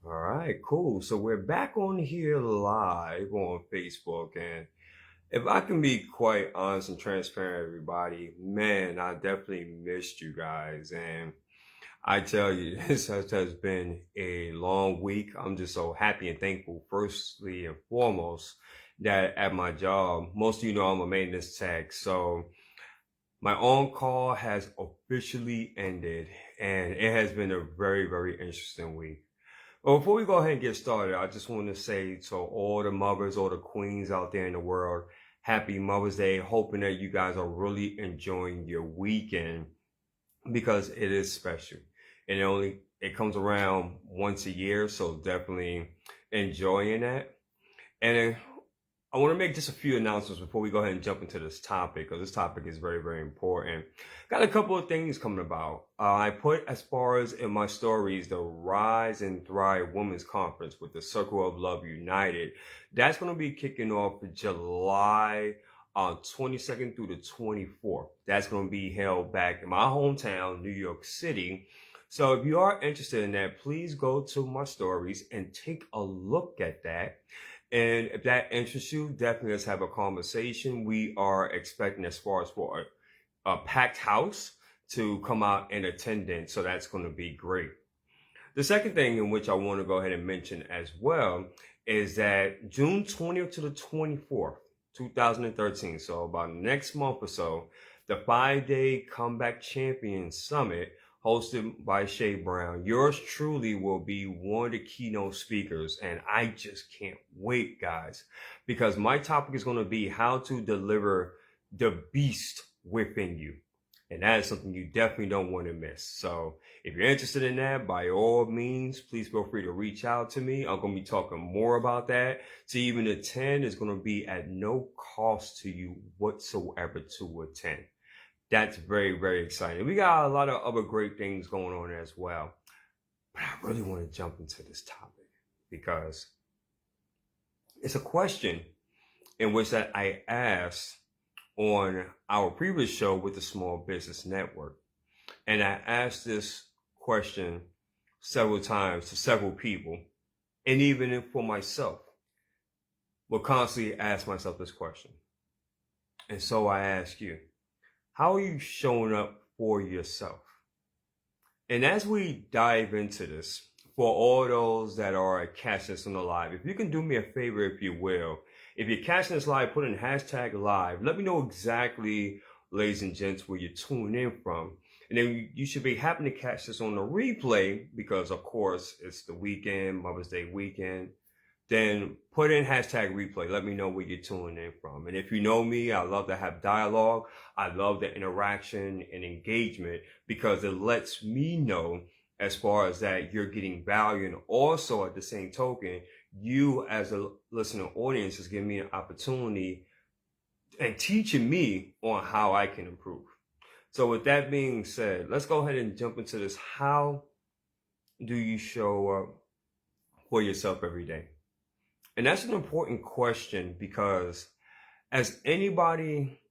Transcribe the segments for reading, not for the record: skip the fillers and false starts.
All right, cool. So we're back on here live on Facebook. And if I can be quite honest and transparent, everybody, man, I definitely missed you guys. And I tell you, this has been a long week. I'm just so happy and thankful, firstly and foremost, that at my job, most of you know I'm a maintenance tech. So my on call has officially ended, and it has been a very, very interesting week. Well, before we go ahead and get started, I just want to say to all the mothers, all the queens out there in the world, happy Mother's Day. Hoping that you guys are really enjoying your weekend because it is special. And it comes around once a year, so definitely enjoying that. And I want to make just a few announcements before we go ahead and jump into this topic, because this topic is very, very important. Got a couple of things coming about. I put as far as in my stories the Rise and Thrive Women's Conference with the Circle of Love United. That's going to be kicking off July 22nd through the 24th. That's going to be held back in my hometown, New York City. So if you are interested in that, please go to my stories and take a look at that. And if that interests you, definitely let's have a conversation. We are expecting, as far as for a packed house, to come out in attendance. So that's going to be great. The second thing in which I want to go ahead and mention as well is that June 20th to the 24th, 2013, so about next month or so, the 5-day Comeback Champion Summit hosted by Shay Brown. Yours truly will be one of the keynote speakers, and I just can't wait, guys, because my topic is going to be how to deliver the beast within you. And that is something you definitely don't want to miss. So if you're interested in that, by all means, please feel free to reach out to me. I'm going to be talking more about that. To even attend is going to be at no cost to you whatsoever to attend. That's very, very exciting. We got a lot of other great things going on as well. But I really want to jump into this topic because it's a question in which that I asked on our previous show with the Small Business Network. And I asked this question several times to several people, and even for myself, will constantly ask myself this question. And so I ask you, how are you showing up for yourself? And as we dive into this, for all those that are catching this on the live, if you can do me a favor, if you will, if you're catching this live, put in hashtag live. Let me know exactly, ladies and gents, where you're tuning in from. And then you should be happy to catch this on the replay because, of course, it's the weekend, Mother's Day weekend. Then put in hashtag replay. Let me know where you're tuning in from. And if you know me, I love to have dialogue. I love the interaction and engagement because it lets me know as far as that you're getting value. And also at the same token, you as a listening audience is giving me an opportunity and teaching me on how I can improve. So with that being said, let's go ahead and jump into this. How do you show up for yourself every day? And that's an important question because as anybody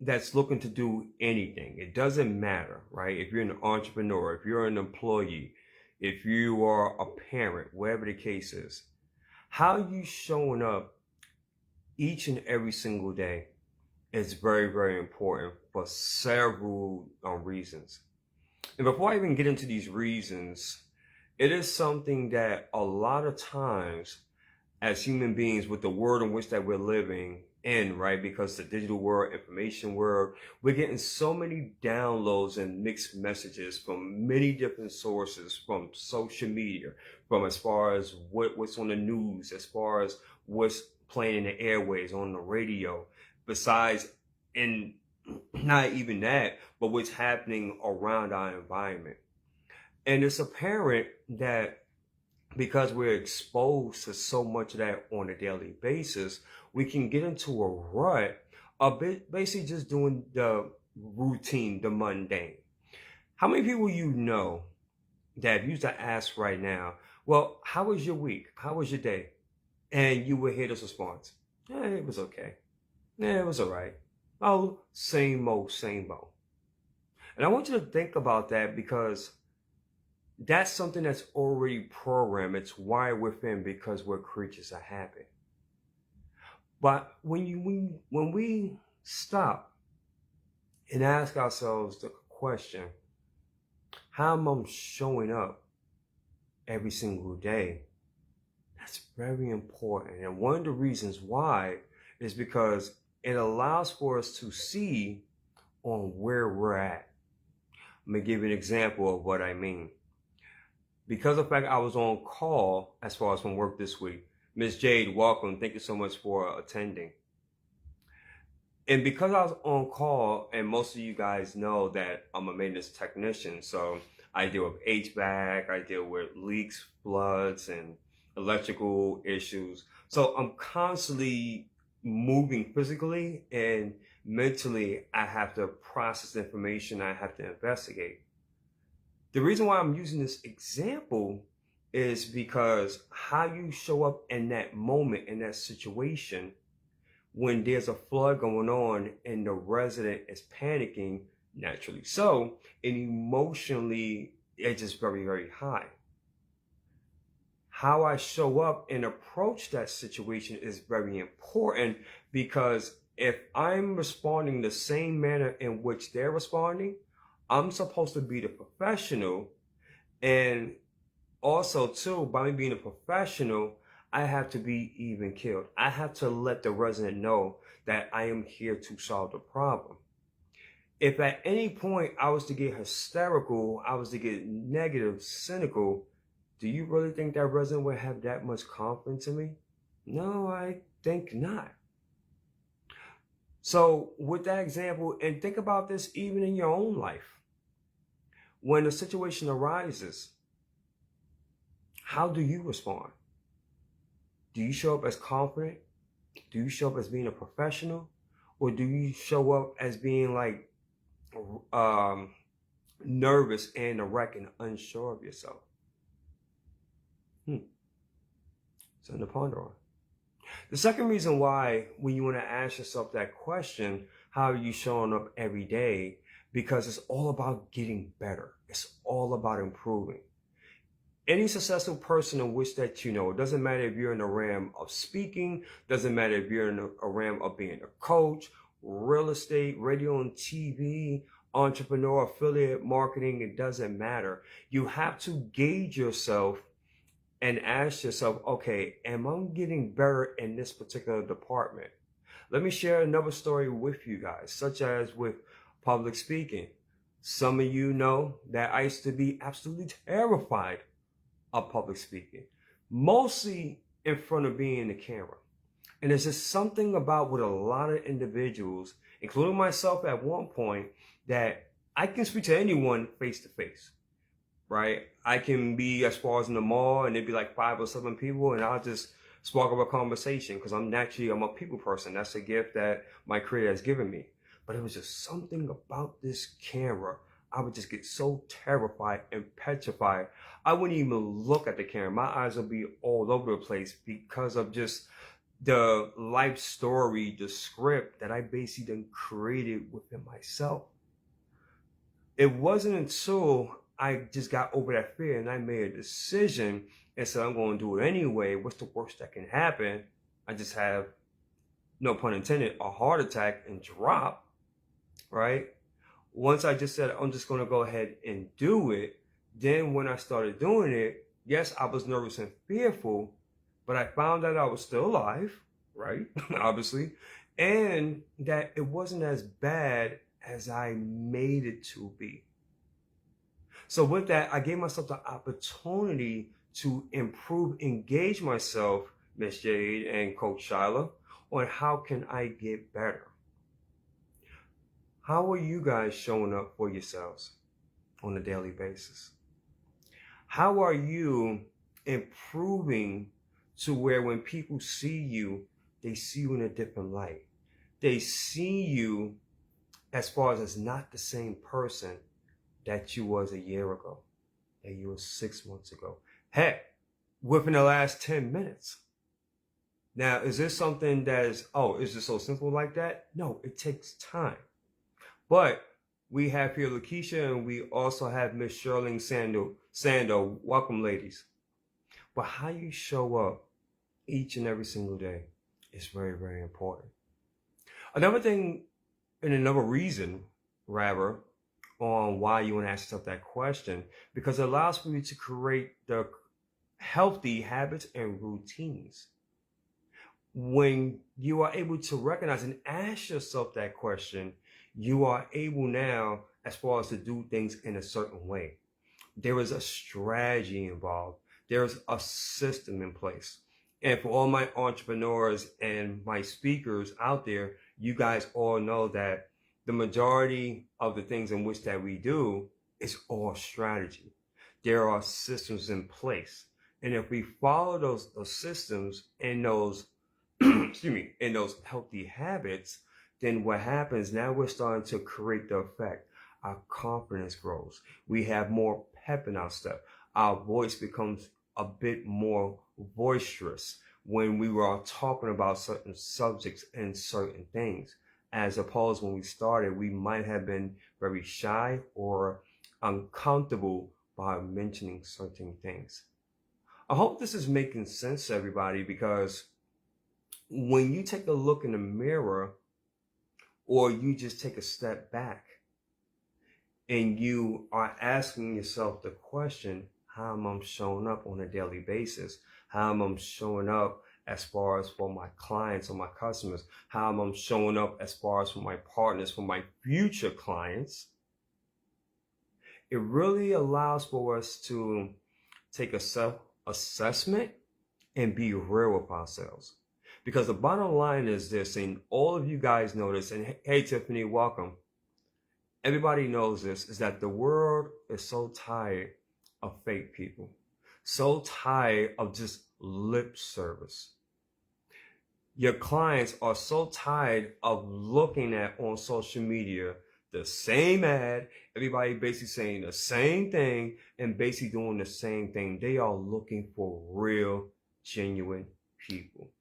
that's looking to do anything, it doesn't matter, right? If you're an entrepreneur, if you're an employee, if you are a parent, whatever the case is, how you showing up each and every single day is very, very important for several reasons. And before I even get into these reasons, it is something that a lot of times as human beings with the world in which that we're living in, right? Because the digital world, information world, we're getting so many downloads and mixed messages from many different sources, from social media, from as far as what's on the news, as far as what's playing in the airways, on the radio, besides, and not even that, but what's happening around our environment. And it's apparent that because we're exposed to so much of that on a daily basis, we can get into a rut of basically just doing the routine, the mundane. How many people you know that if you to ask right now, well, how was your week? How was your day? And you would hear this response, it was okay. Yeah, it was all right. Oh, same old, same old. And I want you to think about that because That's something that's already programmed. It's wired within because we're creatures of habit. But when we stop and ask ourselves the question, how am I showing up every single day? That's very important. And one of the reasons why is because it allows for us to see on where we're at. Let me give you an example of what I mean. Because of the fact I was on call as far as from work this week, Miss Jade, welcome. Thank you so much for attending. And because I was on call, and most of you guys know that I'm a maintenance technician, so I deal with HVAC, I deal with leaks, floods, and electrical issues. So I'm constantly moving physically and mentally. I have to process information, I have to investigate. The reason why I'm using this example is because how you show up in that moment, in that situation, when there's a flood going on and the resident is panicking, naturally so, and emotionally, it's just very, very high. How I show up and approach that situation is very important, because if I'm responding the same manner in which they're responding, I'm supposed to be the professional. And also, too, by me being a professional, I have to be even keeled. I have to let the resident know that I am here to solve the problem. If at any point I was to get hysterical, I was to get negative, cynical, do you really think that resident would have that much confidence in me? No, I think not. So with that example, and think about this even in your own life. When a situation arises, how do you respond? Do you show up as confident? Do you show up as being a professional? Or do you show up as being like nervous and erect and unsure of yourself? Something to ponder on. The second reason why, when you want to ask yourself that question, how are you showing up every day? Because it's all about getting better. It's all about improving. Any successful person in which that you know, it doesn't matter if you're in the realm of speaking, doesn't matter if you're in a realm of being a coach, real estate, radio and TV, entrepreneur, affiliate marketing, it doesn't matter. You have to gauge yourself and ask yourself, okay, am I getting better in this particular department? Let me share another story with you guys, such as with public speaking. Some of you know that I used to be absolutely terrified of public speaking, mostly in front of being the camera. And there's just something about with a lot of individuals, including myself at one point, that I can speak to anyone face to face, right? I can be as far as in the mall and there'd be like 5 or 7 people, and I'll just spark up a conversation because I'm a people person. That's a gift that my creator has given me. But it was just something about this camera. I would just get so terrified and petrified. I wouldn't even look at the camera. My eyes would be all over the place because of just the life story, the script that I basically then created within myself. It wasn't until I just got over that fear and I made a decision and said, I'm going to do it anyway. What's the worst that can happen? I just have, no pun intended, a heart attack and drop, right? Once I just said, I'm just going to go ahead and do it. Then when I started doing it, yes, I was nervous and fearful, but I found that I was still alive, right? Obviously. And that it wasn't as bad as I made it to be. So with that, I gave myself the opportunity to improve, engage myself, Miss Jade and Coach Shyla, on how can I get better. How are you guys showing up for yourselves on a daily basis? How are you improving to where when people see you, they see you in a different light? They see you as far as not the same person that you was a year ago, that you was 6 months ago. Heck, within the last 10 minutes. Now, is this something that is it so simple like that? No, it takes time. But We have here Lakeisha, and we also have Miss Shirley Sando. Welcome, ladies. But how you show up each and every single day is very, very important. Another thing, and another reason, rather, on why you want to ask yourself that question, because it allows for you to create the healthy habits and routines. When you are able to recognize and ask yourself that question, you are able now, as far as to do things in a certain way. There is a strategy involved. There's a system in place. And for all my entrepreneurs and my speakers out there, you guys all know that the majority of the things in which that we do is all strategy. There are systems in place. And if we follow those systems and those excuse me, in those healthy habits, then what happens now, we're starting to create the effect. Our confidence grows. We have more pep in our step. Our voice becomes a bit more boisterous when we were talking about certain subjects and certain things, as opposed when we started, we might have been very shy or uncomfortable by mentioning certain things. I hope this is making sense to everybody, because when you take a look in the mirror, or you just take a step back and you are asking yourself the question, how am I showing up on a daily basis? How am I showing up as far as for my clients or my customers? How am I showing up as far as for my partners, for my future clients? It really allows for us to take a self-assessment and be real with ourselves. Because the bottom line is this, and all of you guys know this, and hey, Tiffany, welcome. Everybody knows this, is that the world is so tired of fake people, so tired of just lip service. Your clients are so tired of looking at on social media the same ad, everybody basically saying the same thing and basically doing the same thing. They are looking for real, genuine people.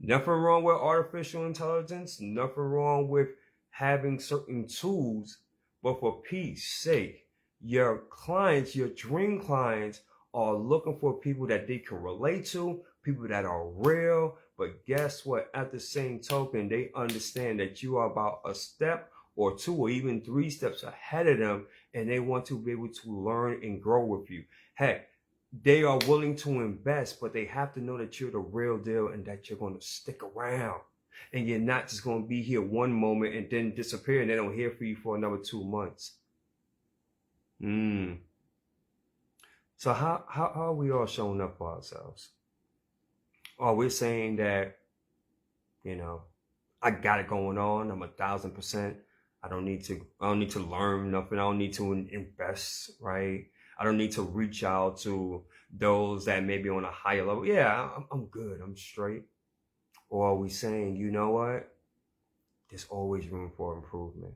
Nothing wrong with artificial intelligence, nothing wrong with having certain tools, but for Pete's sake, your clients, your dream clients, are looking for people that they can relate to, people that are real. But guess what? At the same token, they understand that you are about a step or two or even 3 steps ahead of them, and they want to be able to learn and grow with you. Heck, they are willing to invest, but they have to know that you're the real deal and that you're going to stick around. And you're not just going to be here one moment and then disappear and they don't hear from you for another 2 months. So how are we all showing up for ourselves? Are we saying that, I got it going on, I'm 1,000%. I don't need to learn nothing. I don't need to invest, right? I don't need to reach out to those that may be on a higher level. Yeah, I'm good. I'm straight. Or are we saying, you know what? There's always room for improvement.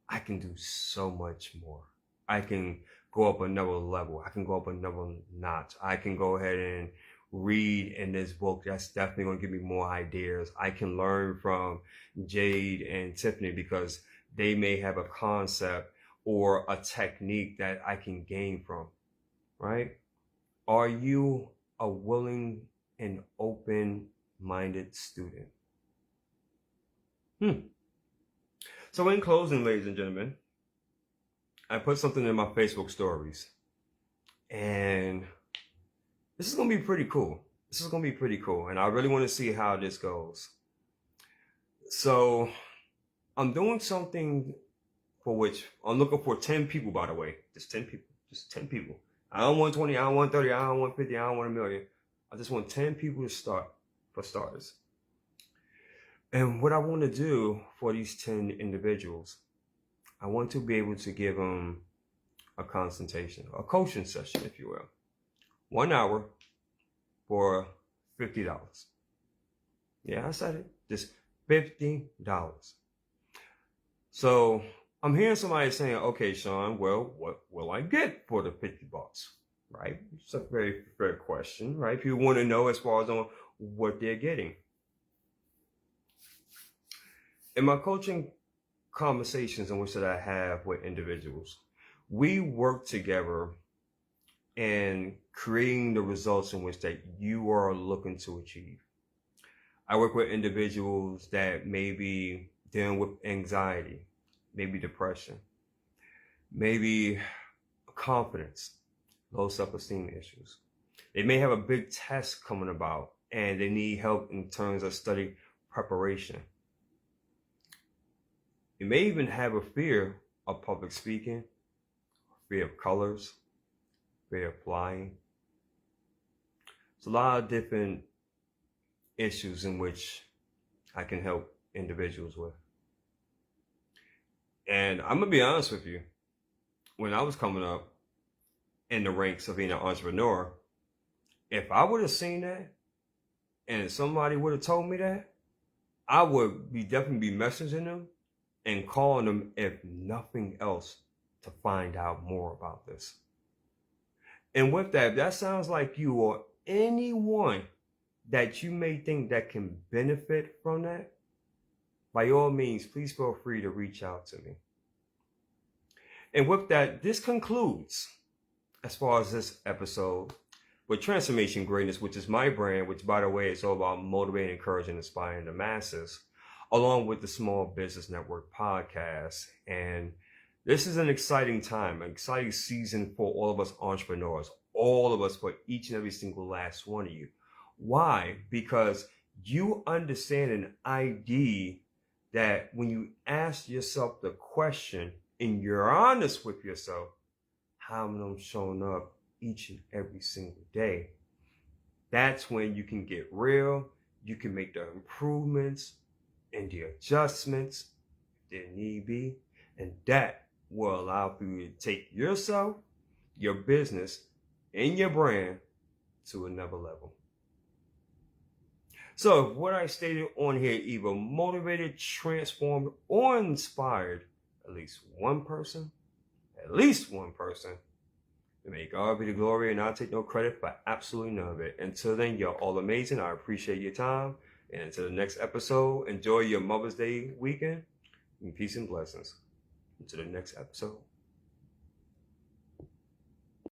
I can do so much more. I can go up another level. I can go up another notch. I can go ahead and read in this book. That's definitely going to give me more ideas. I can learn from Jade and Tiffany because they may have a concept or a technique that I can gain from, right? Are you a willing and open-minded student? So in closing, ladies and gentlemen, I put something in my Facebook stories, and this is going to be pretty cool. And I really want to see how this goes. So I'm doing something for which I'm looking for 10 people, by the way. Just 10 people. I don't want 20, I don't want 30, I don't want 50, I don't want 1 million. I just want 10 people to start, for starters. And what I want to do for these 10 individuals, I want to be able to give them a consultation, a coaching session, if you will. 1 hour for $50. Yeah, I said it. Just $50. So I'm hearing somebody saying, okay, Sean, well, what will I get for the $50? Right? It's a very fair question, right? People want to know as far as on what they're getting. In my coaching conversations in which that I have with individuals, we work together in creating the results in which that you are looking to achieve. I work with individuals that may be dealing with anxiety, maybe depression, maybe confidence, low self-esteem issues. They may have a big test coming about and they need help in terms of study preparation. You may even have a fear of public speaking, fear of colors, fear of flying. It's a lot of different issues in which I can help individuals with. And I'm gonna be honest with you, when I was coming up in the ranks of being an entrepreneur, if I would have seen that and somebody would have told me that, I would definitely be messaging them and calling them, if nothing else, to find out more about this. And with that, if that sounds like you or anyone that you may think that can benefit from that, by all means, please feel free to reach out to me. And with that, this concludes, as far as this episode, with Transformation Greatness, which is my brand, which, by the way, is all about motivating, encouraging, inspiring the masses, along with the Small Business Network podcast. And this is an exciting time, an exciting season for all of us entrepreneurs, all of us, for each and every single last one of you. Why? Because you understand an ID that when you ask yourself the question and you're honest with yourself, how am I showing up each and every single day? That's when you can get real. You can make the improvements and the adjustments if there need be. And that will allow for you to take yourself, your business, and your brand to another level. So if what I stated on here either motivated, transformed, or inspired at least one person, may God be the glory, and I'll take no credit for absolutely none of it. Until then, you're all amazing. I appreciate your time. And until the next episode, enjoy your Mother's Day weekend. And peace and blessings. Until the next episode.